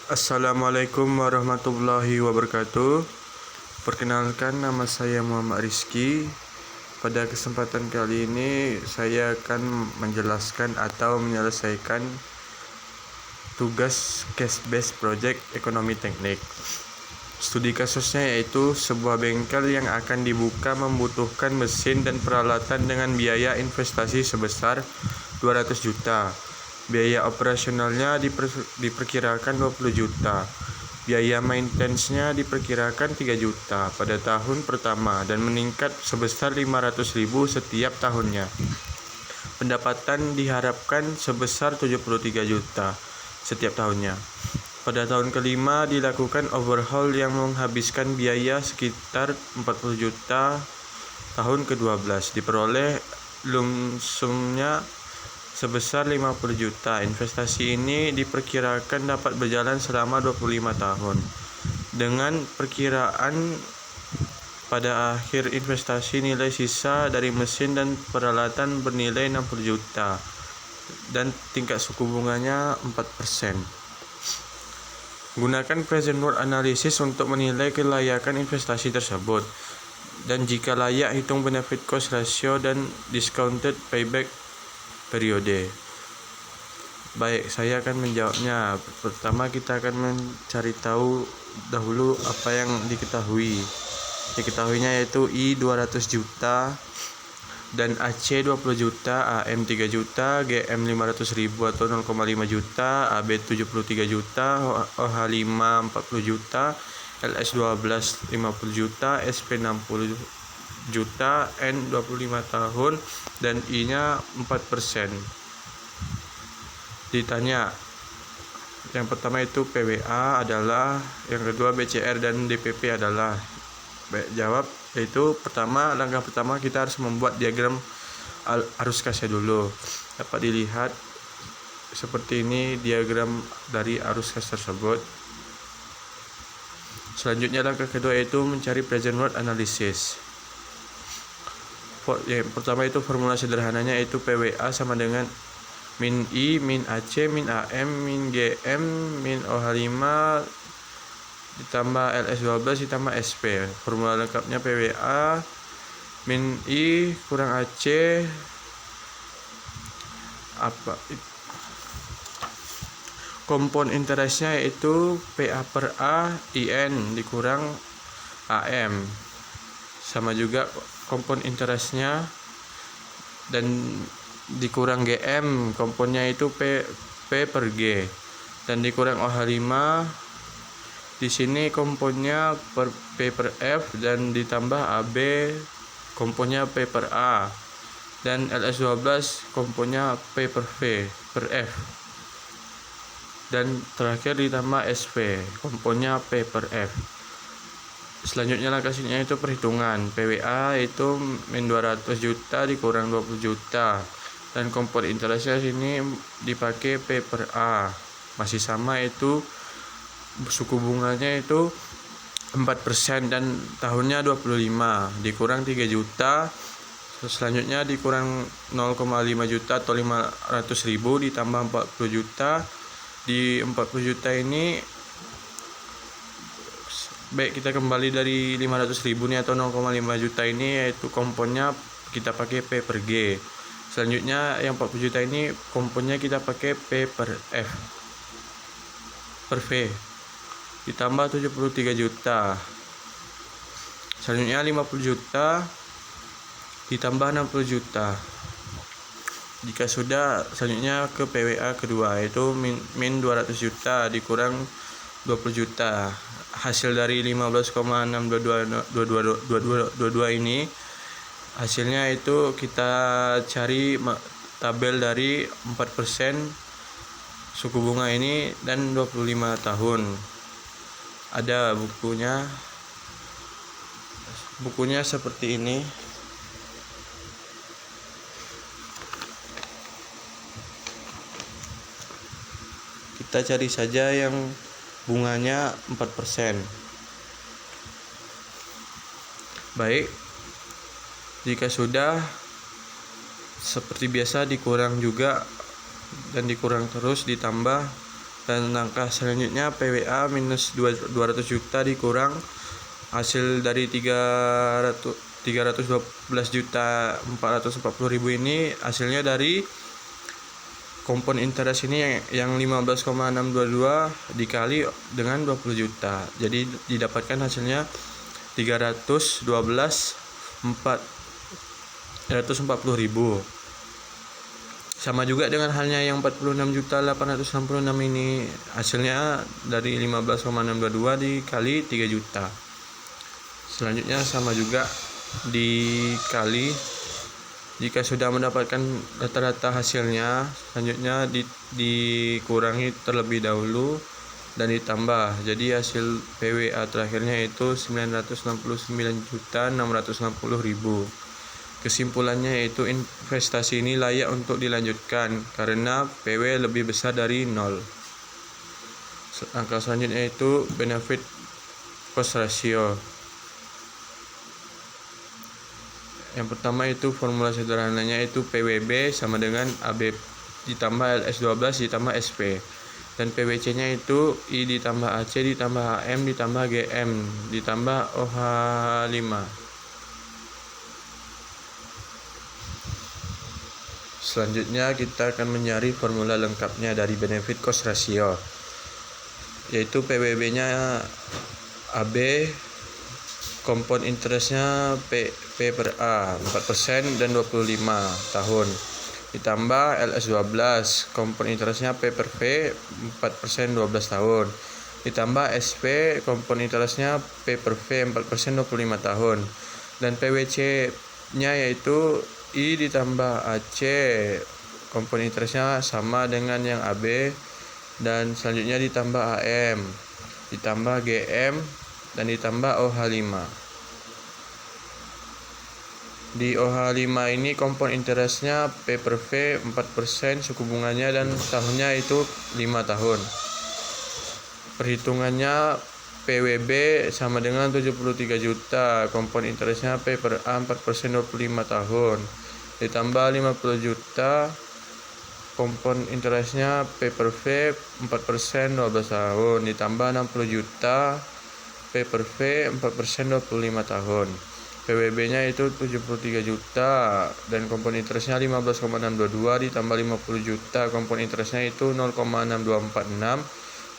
Assalamualaikum warahmatullahi wabarakatuh. Perkenalkan, nama saya Muhammad Rizky. Pada kesempatan kali ini saya akan menjelaskan atau menyelesaikan tugas case based project ekonomi teknik. Studi kasusnya yaitu sebuah bengkel yang akan dibuka membutuhkan mesin dan peralatan dengan biaya investasi sebesar 200 juta. Biaya operasionalnya diperkirakan 20 juta. Biaya maintenance-nya diperkirakan 3 juta pada tahun pertama dan meningkat sebesar 500.000 setiap tahunnya. Pendapatan diharapkan sebesar 73 juta setiap tahunnya. Pada tahun kelima dilakukan overhaul yang menghabiskan biaya sekitar 40 juta. Tahun ke-12 diperoleh lump sumnya sebesar 50 juta. Investasi ini diperkirakan dapat berjalan selama 25 tahun. Dengan perkiraan pada akhir investasi nilai sisa dari mesin dan peralatan bernilai 60 juta dan tingkat suku bunganya 4%. Gunakan present worth analysis untuk menilai kelayakan investasi tersebut. Dan jika layak, hitung benefit cost ratio dan discounted payback periode. Baik, saya akan menjawabnya. Pertama kita akan mencari tahu dahulu apa yang diketahui. Diketahuinya yaitu I 200 juta dan AC 20 juta, AM 3 juta, GM 500.000 atau 0,5 juta, AB 73 juta, OH5 40 juta, LS 12 50 juta, SP 60 juta, N 25 tahun dan I-nya 4%. Ditanya, yang pertama itu PWA adalah, yang kedua BCR dan DPP adalah. Jawab yaitu langkah pertama kita harus membuat diagram arus kasnya dulu. Dapat dilihat seperti ini diagram dari arus kas tersebut. Selanjutnya langkah kedua yaitu mencari present worth analysis. Yang pertama itu formula sederhananya yaitu PWA sama dengan min I, min AC, min AM, min GM, min OH5 ditambah LS12 ditambah SP. Formula lengkapnya PWA min I kurang AC kompon interestnya yaitu PA per A IN dikurang AM, sama juga kompon interestnya dan dikurang GM, komponnya itu P per G dan dikurang OH5. Di sini komponnya P per F dan ditambah AB komponnya P per A dan LS12 komponnya P per V per F dan terakhir ditambah SP komponnya P per F. Selanjutnya langkah selanjutnya itu perhitungan. PWA itu min 200 juta dikurang 20 juta dan kompon interestnya sini dipakai P per A, masih sama itu suku bunganya itu 4% dan tahunnya 25 dikurang 3 juta. Selanjutnya dikurang 0,5 juta atau 500.000 ditambah 40 juta. Di 40 juta ini baik kita kembali dari 500.000 nih atau 0,5 juta ini yaitu komponnya kita pakai P per G. Selanjutnya yang 40 juta ini komponnya kita pakai P per F per V ditambah 73 juta. Selanjutnya 50 juta ditambah 60 juta. Jika sudah, selanjutnya ke PWA kedua yaitu min 200 juta dikurang 20 juta. Hasil dari 15,622 ini hasilnya itu kita cari tabel dari 4% suku bunga ini dan 25 tahun. Ada bukunya seperti ini. Kita cari saja yang bunganya 4%. Baik, jika sudah seperti biasa dikurang juga dan dikurang terus ditambah Dan langkah selanjutnya PWA minus 200 juta dikurang hasil dari 312.440.000 ini, hasilnya dari kompon interest ini yang 15,622 dikali dengan 20 juta. Jadi didapatkan hasilnya 312.440.000. Sama juga dengan halnya yang 46.866 ini, hasilnya dari 15,622 dikali 3 juta. Selanjutnya sama juga dikali, jika sudah mendapatkan rata-rata hasilnya, selanjutnya dikurangi terlebih dahulu dan ditambah. Jadi hasil PWA terakhirnya itu 969.660.000. Kesimpulannya yaitu investasi ini layak untuk dilanjutkan karena PW lebih besar dari 0. Angka selanjutnya itu benefit cost ratio. Yang pertama itu formula sederhananya itu PWB sama dengan AB ditambah LS12 ditambah SP, dan PWC nya itu I ditambah AC ditambah HM ditambah GM ditambah OH5. Selanjutnya kita akan mencari formula lengkapnya dari benefit cost ratio, yaitu PWB nya AB, kompon interestnya P per A 4% dan 25 tahun, ditambah LS12, kompon interestnya P per V 4% 12 tahun, ditambah SP, kompon interestnya P per V 4% 25 tahun, dan PWC nya yaitu I ditambah AC, kompon interestnya sama dengan yang AB, dan selanjutnya ditambah AM, ditambah GM, dan ditambah OH5. Di OH5 ini kompon interestnya P per V 4%, suku bunganya dan tahunnya itu 5 tahun. Perhitungannya PWB sama dengan 73 juta, kompon interestnya P per A 4% 25 tahun, ditambah 50 juta, kompon interestnya P per V 4% 12 tahun, ditambah 60 juta, P per V 4% 25 tahun. PWB-nya itu 73 juta dan kompon interestnya 15,622 ditambah 50 juta, kompon interestnya itu 0,6246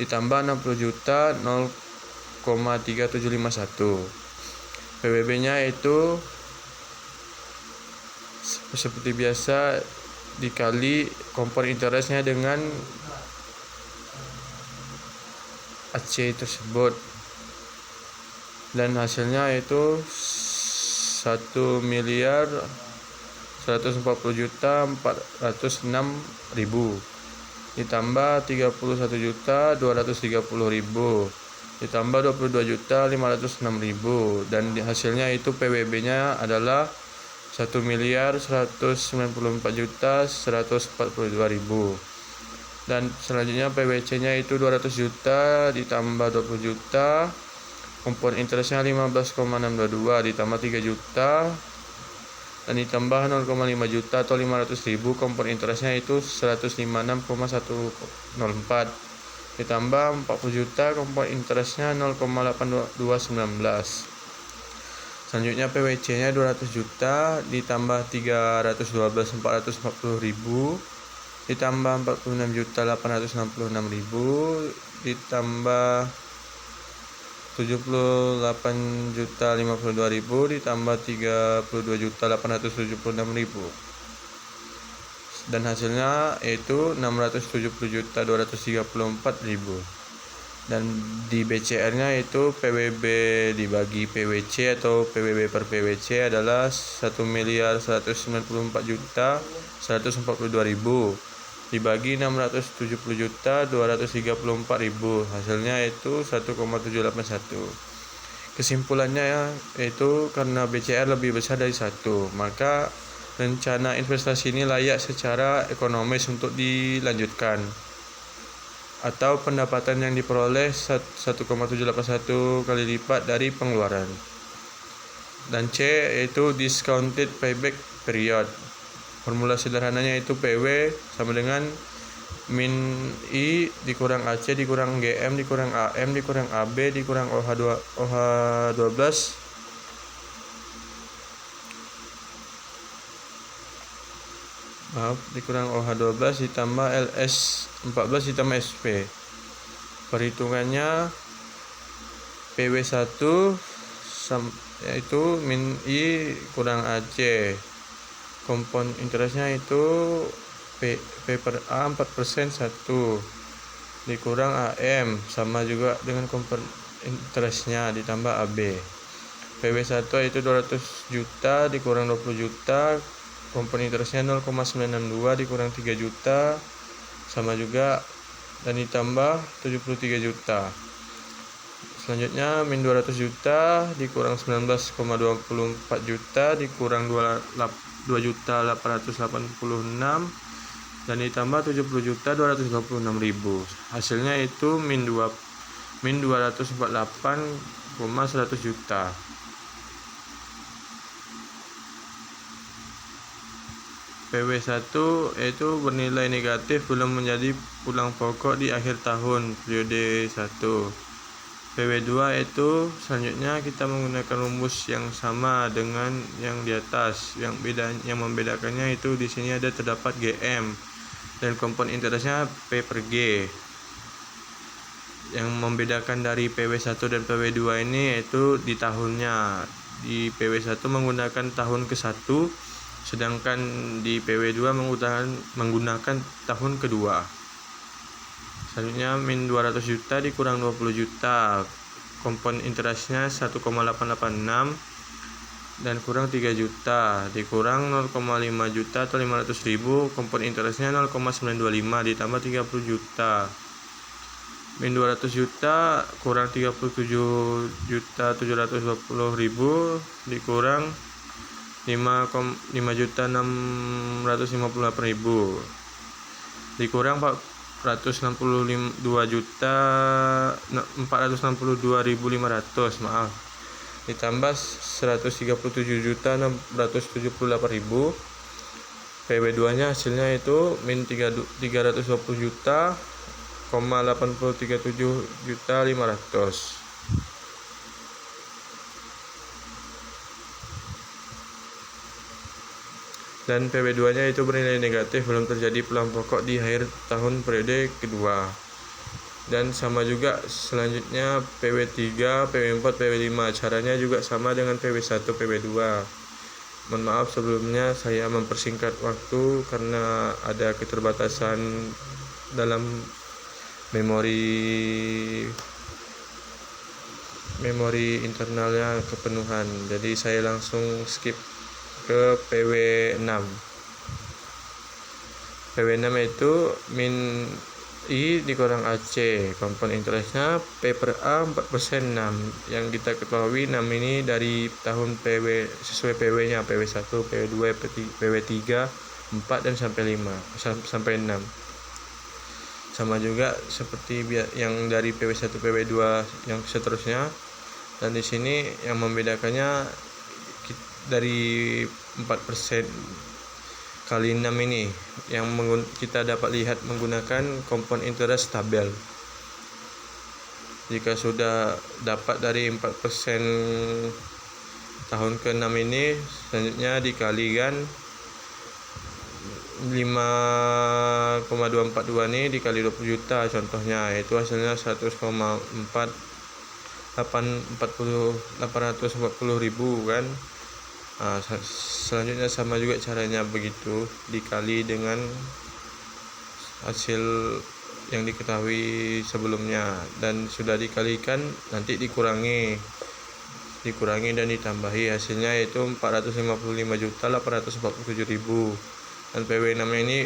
ditambah 60 juta 0,3751. PWB-nya itu seperti biasa dikali kompon interestnya dengan AC tersebut, dan hasilnya itu 1.140.406.000 ditambah 31.230.000 ditambah 22.506.000, dan hasilnya itu PWB-nya adalah 1.194.142.000. Dan selanjutnya PWC-nya itu 200 juta ditambah 20 juta, kompon interestnya 15,622 ditambah 3 juta dan ditambah 0,5 juta atau 500.000, kompon interestnya itu 156,104 ditambah 40 juta, kompon interestnya 0,8219. Selanjutnya PWC-nya 200 juta ditambah 312.440.000 ditambah 46.866.000 ditambah 78.052.000 ditambah 32.876.000, dan hasilnya yaitu 670.234.000. Dan di BCR-nya itu PWB dibagi PWC atau PWB per PWC adalah 1.194.142.000 dibagi 670.234.000, hasilnya itu 1,781. Kesimpulannya yaitu karena BCR lebih besar dari 1, maka rencana investasi ini layak secara ekonomis untuk dilanjutkan, atau pendapatan yang diperoleh 1,781 kali lipat dari pengeluaran. Dan C yaitu discounted payback period. Formula sederhananya itu PW sama dengan min I dikurang AC dikurang GM dikurang AM dikurang AB dikurang OH12 dikurang OH12 ditambah LS14 ditambah SP. Perhitungannya PW1 yaitu min I kurang AC. Kompon interestnya itu P per A 4% 1 dikurang AM sama juga dengan kompon interestnya ditambah AB. PW1 itu 200 juta dikurang 20 juta, kompon interestnya 0,962 dikurang 3 juta sama juga dan ditambah 73 juta. Selanjutnya min 200 juta dikurang 19,24 juta dikurang 2.886 dan ditambah 70.226.000. Hasilnya itu min 248,100 juta. PW1 itu bernilai negatif belum menjadi pulang pokok di akhir tahun periode 1. PW2 itu selanjutnya kita menggunakan rumus yang sama dengan yang di atas. Yang membedakannya itu di sini ada terdapat GM dan kompon interestnya P per G. Yang membedakan dari PW1 dan PW2 ini yaitu di tahunnya. Di PW1 menggunakan tahun ke-1, sedangkan di PW2 menggunakan tahun kedua. Selanjutnya min 200 juta dikurang 20 juta, kompon interestnya 1,886 dan kurang 3 juta dikurang 0,5 juta atau 500.000, kompon interestnya 0,925 ditambah 30 juta. Min 200 juta kurang 37.720.000 dikurang 5.658.000 dikurang 462.500 ditambah 137.678.000. PW2 nya hasilnya itu min 320 juta 837 juta 500. Dan PW2 nya itu bernilai negatif belum terjadi pulang pokok di akhir tahun periode kedua. Dan sama juga selanjutnya PW3, PW4, PW5. Caranya juga sama dengan PW1, PW2. Mohon maaf sebelumnya saya mempersingkat waktu karena ada keterbatasan dalam memori internalnya kepenuhan. Jadi saya langsung skip ke PW6. PW6 itu min I dikurang AC, kompon interestnya P per A 4% 6. Yang kita ketahui 6 ini dari tahun PW sesuai PW nya PW1, PW2, PW3, 4 dan sampai 5 sampai 6. Sama juga seperti yang dari PW1, PW2 yang seterusnya. Dan di sini yang membedakannya dari 4% kali 6 ini yang kita dapat lihat menggunakan kompon interest tabel. Jika sudah dapat dari 4% tahun ke-6 ini, selanjutnya dikalikan 5,242 ini dikali 20 juta contohnya, itu hasilnya 840.000 kan. Selanjutnya sama juga caranya begitu, dikali dengan hasil yang diketahui sebelumnya dan sudah dikalikan nanti dikurangi dan ditambahi, hasilnya yaitu 455.847.000. Dan PW6 ini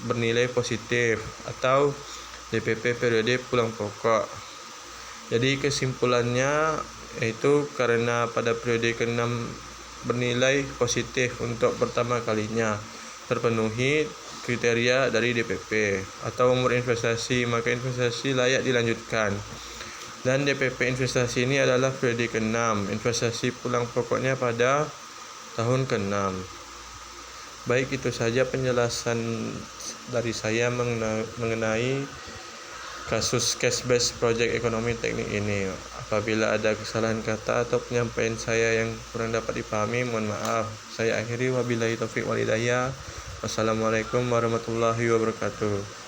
bernilai positif atau DPP periode pulang pokok. Jadi kesimpulannya yaitu karena pada periode ke-6 bernilai positif untuk pertama kalinya, terpenuhi kriteria dari DPP atau umur investasi, maka investasi layak dilanjutkan. Dan DPP investasi ini adalah periode ke-6, investasi pulang pokoknya pada tahun ke-6. Baik, itu saja penjelasan dari saya mengenai kasus cash based project ekonomi teknik ini. Apabila ada kesalahan kata atau penyampaian saya yang kurang dapat dipahami, mohon maaf. Saya akhiri, wabillahi taufiq wal hidayah. Wassalamualaikum warahmatullahi wabarakatuh.